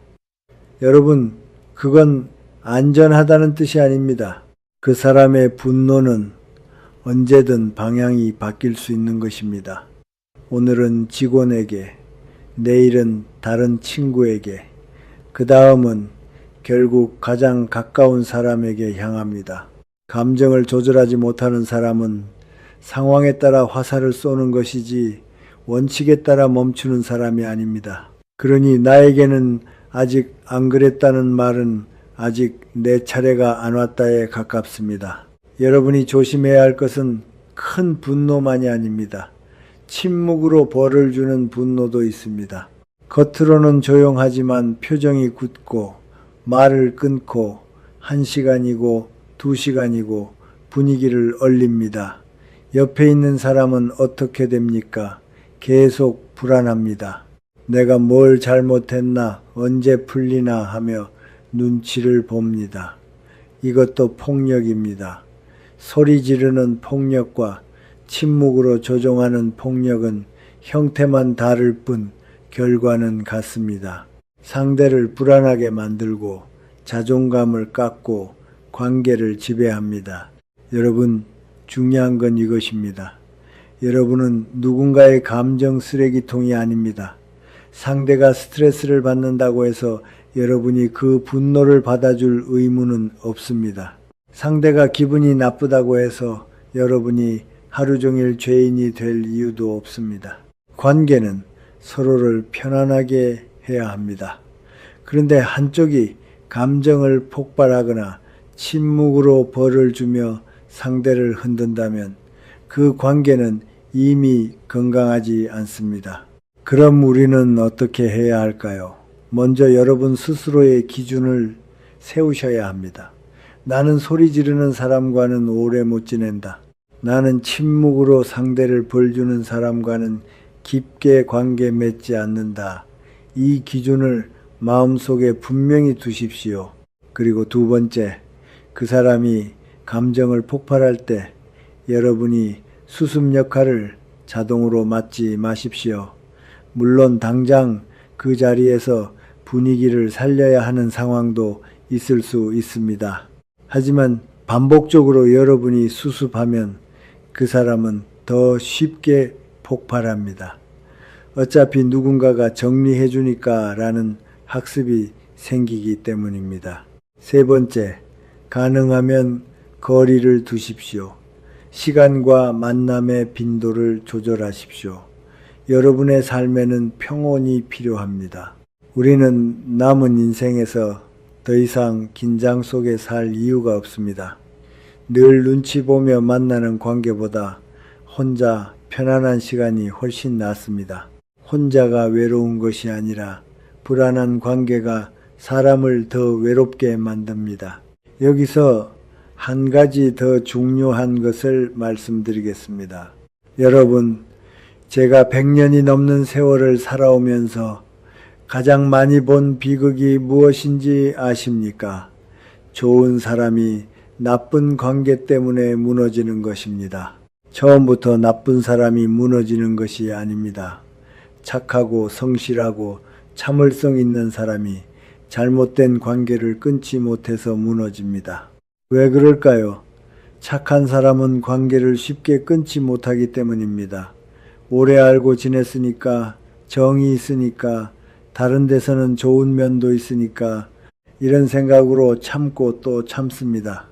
여러분, 그건 안전하다는 뜻이 아닙니다. 그 사람의 분노는 언제든 방향이 바뀔 수 있는 것입니다. 오늘은 직원에게, 내일은 다른 친구에게, 그 다음은 결국 가장 가까운 사람에게 향합니다. 감정을 조절하지 못하는 사람은 상황에 따라 화살을 쏘는 것이지 원칙에 따라 멈추는 사람이 아닙니다. 그러니 나에게는 아직 안 그랬다는 말은 아직 내 차례가 안 왔다에 가깝습니다. 여러분이 조심해야 할 것은 큰 분노만이 아닙니다. 침묵으로 벌을 주는 분노도 있습니다. 겉으로는 조용하지만 표정이 굳고 말을 끊고 1시간이고 2시간이고 분위기를 얼립니다. 옆에 있는 사람은 어떻게 됩니까? 계속 불안합니다. 내가 뭘 잘못했나, 언제 풀리나 하며 눈치를 봅니다. 이것도 폭력입니다. 소리 지르는 폭력과 침묵으로 조종하는 폭력은 형태만 다를 뿐 결과는 같습니다. 상대를 불안하게 만들고 자존감을 깎고 관계를 지배합니다. 여러분, 중요한 건 이것입니다. 여러분은 누군가의 감정 쓰레기통이 아닙니다. 상대가 스트레스를 받는다고 해서 여러분이 그 분노를 받아줄 의무는 없습니다. 상대가 기분이 나쁘다고 해서 여러분이 하루 종일 죄인이 될 이유도 없습니다. 관계는 서로를 편안하게 해야 합니다. 그런데 한쪽이 감정을 폭발하거나 침묵으로 벌을 주며 상대를 흔든다면 그 관계는 이미 건강하지 않습니다. 그럼 우리는 어떻게 해야 할까요? 먼저 여러분 스스로의 기준을 세우셔야 합니다. 나는 소리 지르는 사람과는 오래 못 지낸다. 나는 침묵으로 상대를 벌주는 사람과는 깊게 관계 맺지 않는다. 이 기준을 마음속에 분명히 두십시오. 그리고 두 번째, 그 사람이 감정을 폭발할 때 여러분이 수습 역할을 자동으로 맡지 마십시오. 물론 당장 그 자리에서 분위기를 살려야 하는 상황도 있을 수 있습니다. 하지만 반복적으로 여러분이 수습하면 그 사람은 더 쉽게 폭발합니다. 어차피 누군가가 정리해 주니까 라는 학습이 생기기 때문입니다. 세 번째, 가능하면 거리를 두십시오. 시간과 만남의 빈도를 조절하십시오. 여러분의 삶에는 평온이 필요합니다. 우리는 남은 인생에서 더 이상 긴장 속에 살 이유가 없습니다. 늘 눈치 보며 만나는 관계보다 혼자 편안한 시간이 훨씬 낫습니다. 혼자가 외로운 것이 아니라 불안한 관계가 사람을 더 외롭게 만듭니다. 여기서 한 가지 더 중요한 것을 말씀드리겠습니다. 여러분, 제가 100년이 넘는 세월을 살아오면서 가장 많이 본 비극이 무엇인지 아십니까? 좋은 사람이 나쁜 관계 때문에 무너지는 것입니다. 처음부터 나쁜 사람이 무너지는 것이 아닙니다. 착하고 성실하고 참을성 있는 사람이 잘못된 관계를 끊지 못해서 무너집니다. 왜 그럴까요? 착한 사람은 관계를 쉽게 끊지 못하기 때문입니다. 오래 알고 지냈으니까, 정이 있으니까, 다른 데서는 좋은 면도 있으니까 이런 생각으로 참고 또 참습니다.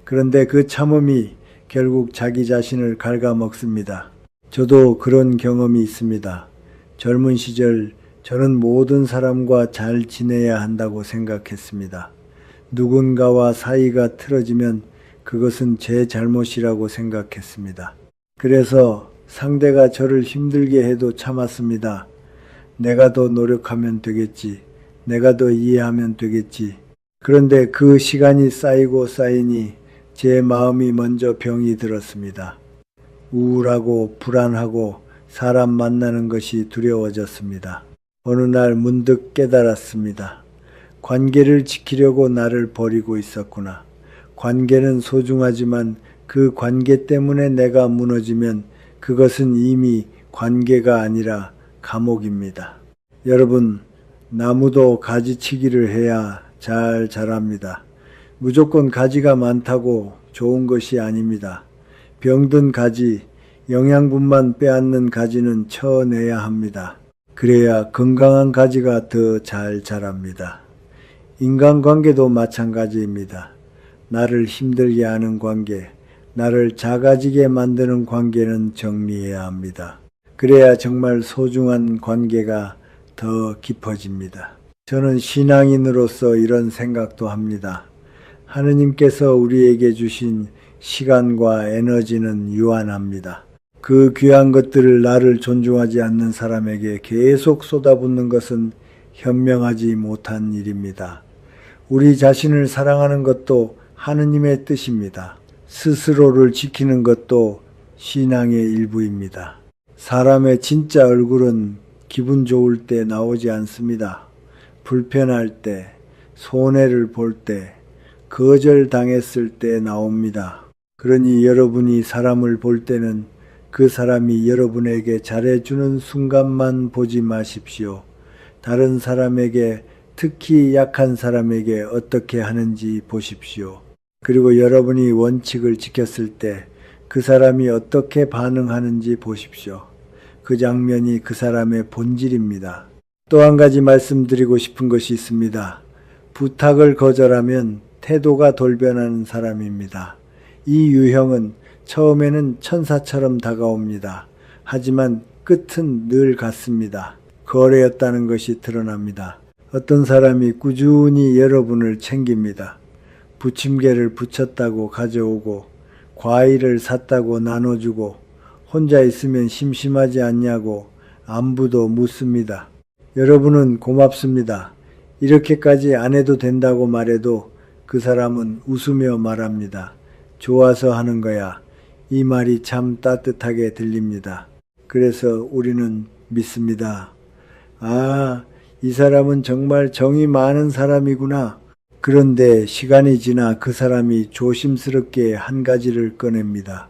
그런데 그 참음이 결국 자기 자신을 갉아먹습니다. 저도 그런 경험이 있습니다. 젊은 시절 저는 모든 사람과 잘 지내야 한다고 생각했습니다. 누군가와 사이가 틀어지면 그것은 제 잘못이라고 생각했습니다. 그래서 상대가 저를 힘들게 해도 참았습니다. 내가 더 노력하면 되겠지. 내가 더 이해하면 되겠지. 그런데 그 시간이 쌓이고 쌓이니 제 마음이 먼저 병이 들었습니다. 우울하고 불안하고 사람 만나는 것이 두려워졌습니다. 어느 날 문득 깨달았습니다. 관계를 지키려고 나를 버리고 있었구나. 관계는 소중하지만 그 관계 때문에 내가 무너지면 그것은 이미 관계가 아니라 감옥입니다. 여러분, 나무도 가지치기를 해야 잘 자랍니다. 무조건 가지가 많다고 좋은 것이 아닙니다. 병든 가지, 영양분만 빼앗는 가지는 쳐내야 합니다. 그래야 건강한 가지가 더 잘 자랍니다. 인간관계도 마찬가지입니다. 나를 힘들게 하는 관계, 나를 작아지게 만드는 관계는 정리해야 합니다. 그래야 정말 소중한 관계가 더 깊어집니다. 저는 신앙인으로서 이런 생각도 합니다. 하느님께서 우리에게 주신 시간과 에너지는 유한합니다. 그 귀한 것들을 나를 존중하지 않는 사람에게 계속 쏟아붓는 것은 현명하지 못한 일입니다. 우리 자신을 사랑하는 것도 하느님의 뜻입니다. 스스로를 지키는 것도 신앙의 일부입니다. 사람의 진짜 얼굴은 기분 좋을 때 나오지 않습니다. 불편할 때, 손해를 볼 때, 거절당했을 때 나옵니다. 그러니 여러분이 사람을 볼 때는 그 사람이 여러분에게 잘해주는 순간만 보지 마십시오. 다른 사람에게, 특히 약한 사람에게 어떻게 하는지 보십시오. 그리고 여러분이 원칙을 지켰을 때 그 사람이 어떻게 반응하는지 보십시오. 그 장면이 그 사람의 본질입니다. 또 한 가지 말씀드리고 싶은 것이 있습니다. 부탁을 거절하면 태도가 돌변하는 사람입니다. 이 유형은 처음에는 천사처럼 다가옵니다. 하지만 끝은 늘 같습니다. 거래였다는 것이 드러납니다. 어떤 사람이 꾸준히 여러분을 챙깁니다. 부침개를 부쳤다고 가져오고 과일을 샀다고 나눠주고 혼자 있으면 심심하지 않냐고 안부도 묻습니다. 여러분은 고맙습니다. 이렇게까지 안 해도 된다고 말해도 그 사람은 웃으며 말합니다. 좋아서 하는 거야. 이 말이 참 따뜻하게 들립니다. 그래서 우리는 믿습니다. 아, 이 사람은 정말 정이 많은 사람이구나. 그런데 시간이 지나 그 사람이 조심스럽게 한 가지를 꺼냅니다.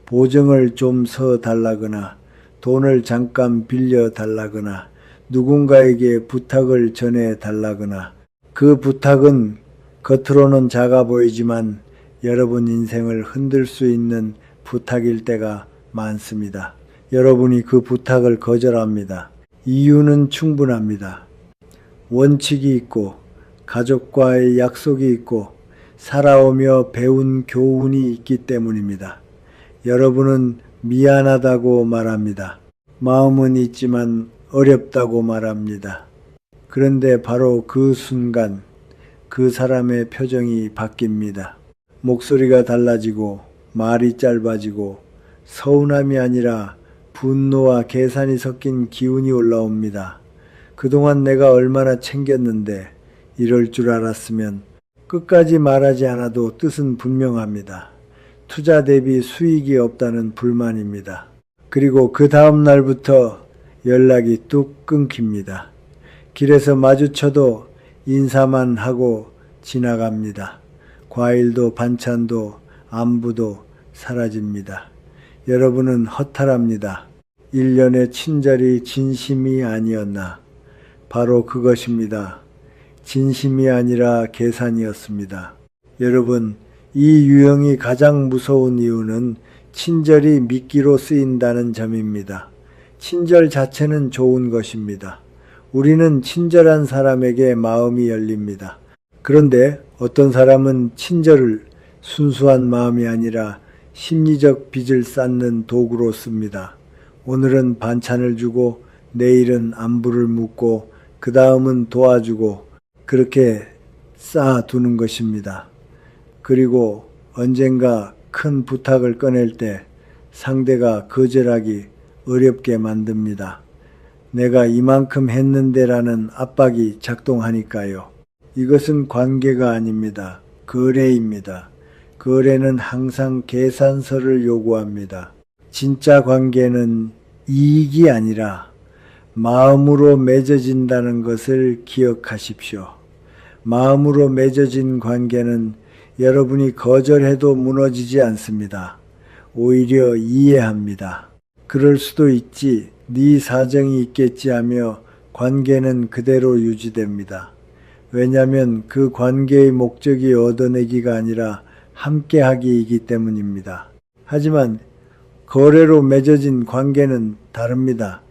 보증을 좀 서 달라거나 돈을 잠깐 빌려 달라거나 누군가에게 부탁을 전해 달라거나 그 부탁은 겉으로는 작아 보이지만 여러분 인생을 흔들 수 있는 부탁일 때가 많습니다. 여러분이 그 부탁을 거절합니다. 이유는 충분합니다. 원칙이 있고 가족과의 약속이 있고 살아오며 배운 교훈이 있기 때문입니다. 여러분은 미안하다고 말합니다. 마음은 있지만 어렵다고 말합니다. 그런데 바로 그 순간 그 사람의 표정이 바뀝니다. 목소리가 달라지고 말이 짧아지고 서운함이 아니라 분노와 계산이 섞인 기운이 올라옵니다. 그동안 내가 얼마나 챙겼는데 이럴 줄 알았으면 끝까지 말하지 않아도 뜻은 분명합니다. 투자 대비 수익이 없다는 불만입니다. 그리고 그 다음 날부터 연락이 뚝 끊깁니다. 길에서 마주쳐도 인사만 하고 지나갑니다. 과일도 반찬도 안부도 사라집니다. 여러분은 허탈합니다. 1년의 친절이 진심이 아니었나? 바로 그것입니다. 진심이 아니라 계산이었습니다. 여러분, 이 유형이 가장 무서운 이유는 친절이 미끼로 쓰인다는 점입니다. 친절 자체는 좋은 것입니다. 우리는 친절한 사람에게 마음이 열립니다. 그런데 어떤 사람은 친절을 순수한 마음이 아니라 심리적 빚을 쌓는 도구로 씁니다. 오늘은 반찬을 주고 내일은 안부를 묻고 그 다음은 도와주고 그렇게 쌓아두는 것입니다. 그리고 언젠가 큰 부탁을 꺼낼 때 상대가 거절하기 어렵게 만듭니다. 내가 이만큼 했는데라는 압박이 작동하니까요. 이것은 관계가 아닙니다. 거래입니다. 거래는 항상 계산서를 요구합니다. 진짜 관계는 이익이 아니라 마음으로 맺어진다는 것을 기억하십시오. 마음으로 맺어진 관계는 여러분이 거절해도 무너지지 않습니다. 오히려 이해합니다. 그럴 수도 있지, 네 사정이 있겠지 하며 관계는 그대로 유지됩니다. 왜냐하면 그 관계의 목적이 얻어내기가 아니라 함께하기이기 때문입니다. 하지만 거래로 맺어진 관계는 다릅니다.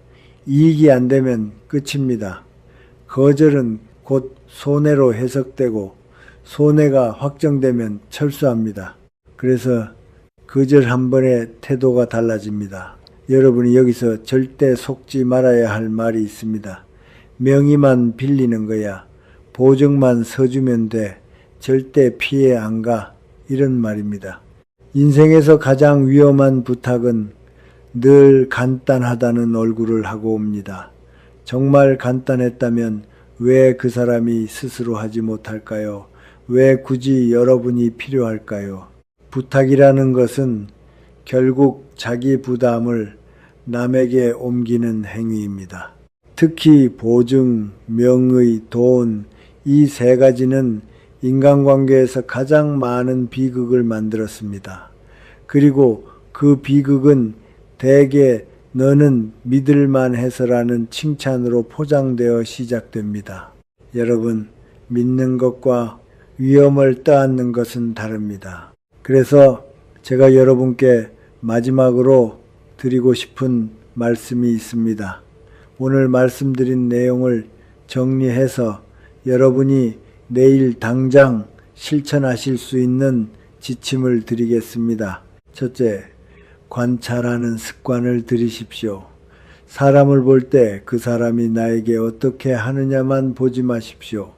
이익이 안 되면 끝입니다. 거절은 곧 손해로 해석되고 손해가 확정되면 철수합니다. 그래서 거절 한 번에 태도가 달라집니다. 여러분이 여기서 절대 속지 말아야 할 말이 있습니다. 명의만 빌리는 거야. 보증만 서주면 돼. 절대 피해 안 가. 이런 말입니다. 인생에서 가장 위험한 부탁은 늘 간단하다는 얼굴을 하고 옵니다. 정말 간단했다면 왜 그 사람이 스스로 하지 못할까요? 왜 굳이 여러분이 필요할까요? 부탁이라는 것은 결국 자기 부담을 남에게 옮기는 행위입니다. 특히 보증, 명의, 돈, 이 세 가지는 인간관계에서 가장 많은 비극을 만들었습니다. 그리고 그 비극은 대개 너는 믿을만 해서라는 칭찬으로 포장되어 시작됩니다. 여러분, 믿는 것과 위험을 떠안는 것은 다릅니다. 그래서 제가 여러분께 마지막으로 드리고 싶은 말씀이 있습니다. 오늘 말씀드린 내용을 정리해서 여러분이 내일 당장 실천하실 수 있는 지침을 드리겠습니다. 첫째, 관찰하는 습관을 들이십시오. 사람을 볼 때 그 사람이 나에게 어떻게 하느냐만 보지 마십시오.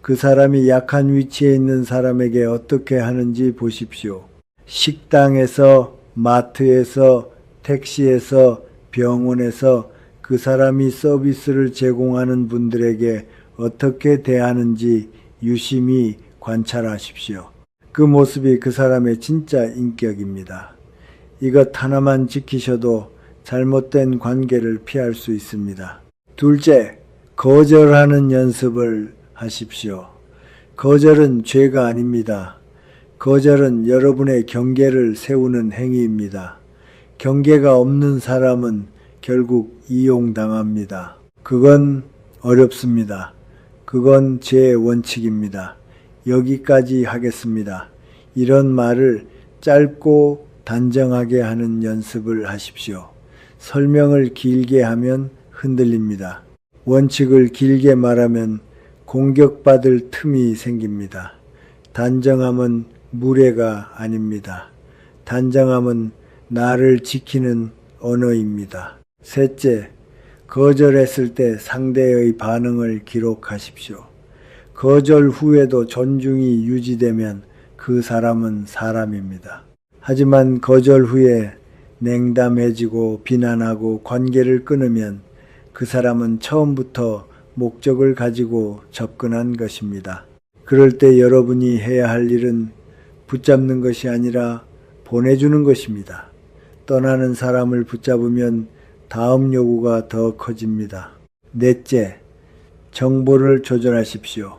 그 사람이 약한 위치에 있는 사람에게 어떻게 하는지 보십시오. 식당에서, 마트에서, 택시에서, 병원에서 그 사람이 서비스를 제공하는 분들에게 어떻게 대하는지 유심히 관찰하십시오. 그 모습이 그 사람의 진짜 인격입니다. 이것 하나만 지키셔도 잘못된 관계를 피할 수 있습니다. 둘째, 거절하는 연습을 하십시오. 거절은 죄가 아닙니다. 거절은 여러분의 경계를 세우는 행위입니다. 경계가 없는 사람은 결국 이용당합니다. 그건 어렵습니다. 그건 제 원칙입니다. 여기까지 하겠습니다. 이런 말을 짧고 단정하게 하는 연습을 하십시오. 설명을 길게 하면 흔들립니다. 원칙을 길게 말하면 공격받을 틈이 생깁니다. 단정함은 무례가 아닙니다. 단정함은 나를 지키는 언어입니다. 셋째, 거절했을 때 상대의 반응을 기록하십시오. 거절 후에도 존중이 유지되면 그 사람은 사람입니다. 하지만 거절 후에 냉담해지고 비난하고 관계를 끊으면 그 사람은 처음부터 목적을 가지고 접근한 것입니다. 그럴 때 여러분이 해야 할 일은 붙잡는 것이 아니라 보내주는 것입니다. 떠나는 사람을 붙잡으면 다음 요구가 더 커집니다. 넷째, 정보를 조절하십시오.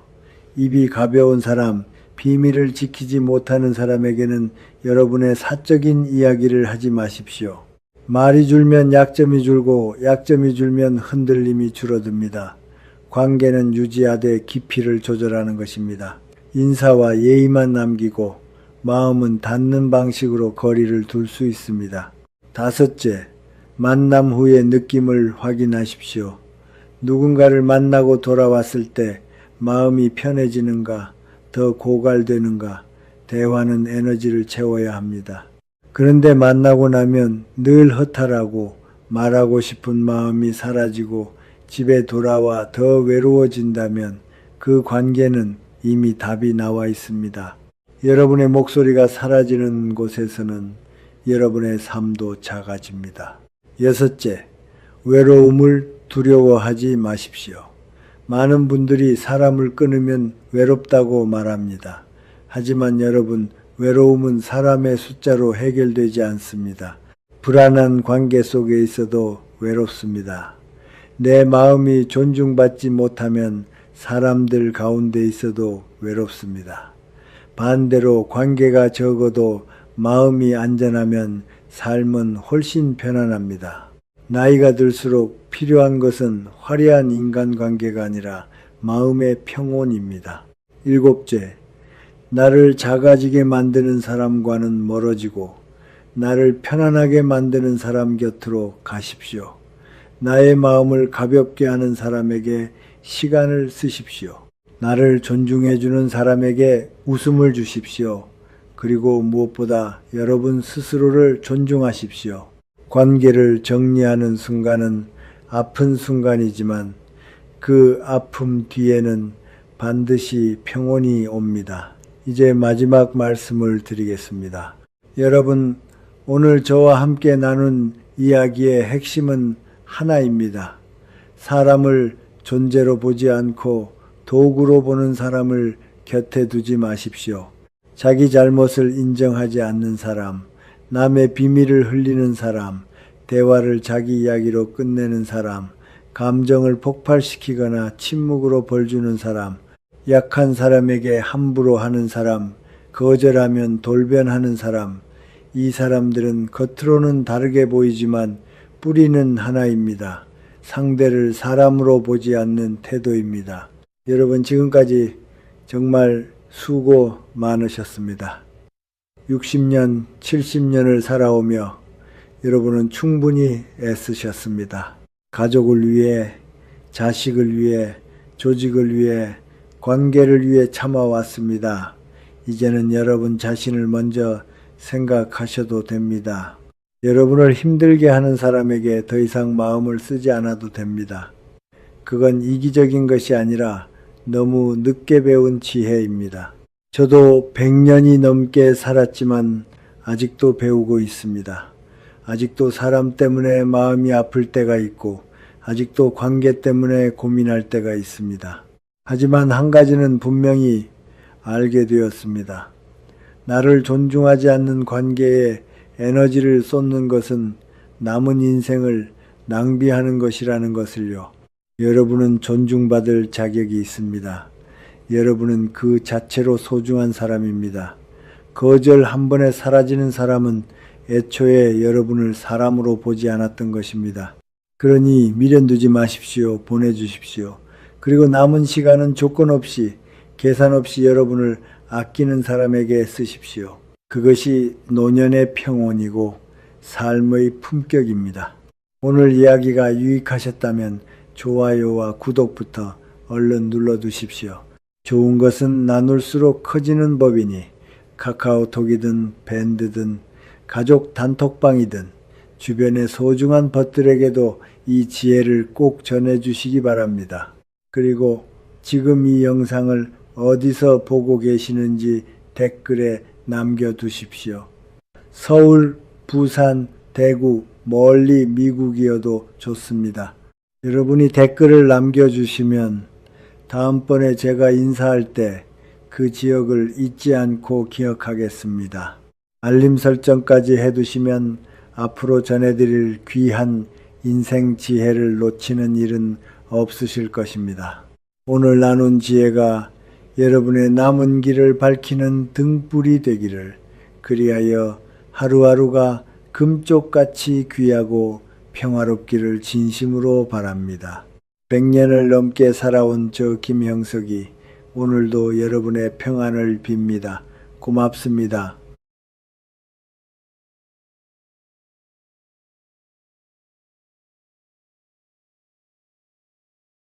입이 가벼운 사람, 비밀을 지키지 못하는 사람에게는 여러분의 사적인 이야기를 하지 마십시오. 말이 줄면 약점이 줄고 약점이 줄면 흔들림이 줄어듭니다. 관계는 유지하되 깊이를 조절하는 것입니다. 인사와 예의만 남기고 마음은 닫는 방식으로 거리를 둘 수 있습니다. 다섯째, 만남 후의 느낌을 확인하십시오. 누군가를 만나고 돌아왔을 때 마음이 편해지는가, 더 고갈되는가, 대화는 에너지를 채워야 합니다. 그런데 만나고 나면 늘 허탈하고 말하고 싶은 마음이 사라지고 집에 돌아와 더 외로워진다면 그 관계는 이미 답이 나와 있습니다. 여러분의 목소리가 사라지는 곳에서는 여러분의 삶도 작아집니다. 여섯째, 외로움을 두려워하지 마십시오. 많은 분들이 사람을 끊으면 외롭다고 말합니다. 하지만 여러분, 외로움은 사람의 숫자로 해결되지 않습니다. 불안한 관계 속에 있어도 외롭습니다. 내 마음이 존중받지 못하면 사람들 가운데 있어도 외롭습니다. 반대로 관계가 적어도 마음이 안전하면 삶은 훨씬 편안합니다. 나이가 들수록 필요한 것은 화려한 인간관계가 아니라 마음의 평온입니다. 일곱째, 나를 작아지게 만드는 사람과는 멀어지고 나를 편안하게 만드는 사람 곁으로 가십시오. 나의 마음을 가볍게 하는 사람에게 시간을 쓰십시오. 나를 존중해주는 사람에게 웃음을 주십시오. 그리고 무엇보다 여러분 스스로를 존중하십시오. 관계를 정리하는 순간은 아픈 순간이지만 그 아픔 뒤에는 반드시 평온이 옵니다. 이제 마지막 말씀을 드리겠습니다. 여러분, 오늘 저와 함께 나눈 이야기의 핵심은 하나입니다. 사람을 존재로 보지 않고 도구로 보는 사람을 곁에 두지 마십시오. 자기 잘못을 인정하지 않는 사람, 남의 비밀을 흘리는 사람, 대화를 자기 이야기로 끝내는 사람, 감정을 폭발시키거나 침묵으로 벌주는 사람, 약한 사람에게 함부로 하는 사람, 거절하면 돌변하는 사람, 이 사람들은 겉으로는 다르게 보이지만 뿌리는 하나입니다. 상대를 사람으로 보지 않는 태도입니다. 여러분, 지금까지 정말 수고 많으셨습니다. 60년, 70년을 살아오며 여러분은 충분히 애쓰셨습니다. 가족을 위해, 자식을 위해, 조직을 위해, 관계를 위해 참아왔습니다. 이제는 여러분 자신을 먼저 생각하셔도 됩니다. 여러분을 힘들게 하는 사람에게 더 이상 마음을 쓰지 않아도 됩니다. 그건 이기적인 것이 아니라 너무 늦게 배운 지혜입니다. 저도 100년이 넘게 살았지만 아직도 배우고 있습니다. 아직도 사람 때문에 마음이 아플 때가 있고 아직도 관계 때문에 고민할 때가 있습니다. 하지만 한 가지는 분명히 알게 되었습니다. 나를 존중하지 않는 관계에 에너지를 쏟는 것은 남은 인생을 낭비하는 것이라는 것을요. 여러분은 존중받을 자격이 있습니다. 여러분은 그 자체로 소중한 사람입니다. 거절 한 번에 사라지는 사람은 애초에 여러분을 사람으로 보지 않았던 것입니다. 그러니 미련 두지 마십시오. 보내주십시오. 그리고 남은 시간은 조건 없이, 계산 없이 여러분을 아끼는 사람에게 쓰십시오. 그것이 노년의 평온이고 삶의 품격입니다. 오늘 이야기가 유익하셨다면 좋아요와 구독부터 얼른 눌러두십시오. 좋은 것은 나눌수록 커지는 법이니 카카오톡이든 밴드든 가족 단톡방이든 주변의 소중한 벗들에게도 이 지혜를 꼭 전해주시기 바랍니다. 그리고 지금 이 영상을 어디서 보고 계시는지 댓글에 남겨두십시오. 서울, 부산, 대구, 멀리 미국이어도 좋습니다. 여러분이 댓글을 남겨주시면 다음번에 제가 인사할 때 그 지역을 잊지 않고 기억하겠습니다. 알림 설정까지 해두시면 앞으로 전해드릴 귀한 인생 지혜를 놓치는 일은 없으실 것입니다. 오늘 나눈 지혜가 여러분의 남은 길을 밝히는 등불이 되기를, 그리하여 하루하루가 금쪽같이 귀하고 평화롭기를 진심으로 바랍니다. 100년을 넘게 살아온 저 김형석이 오늘도 여러분의 평안을 빕니다. 고맙습니다.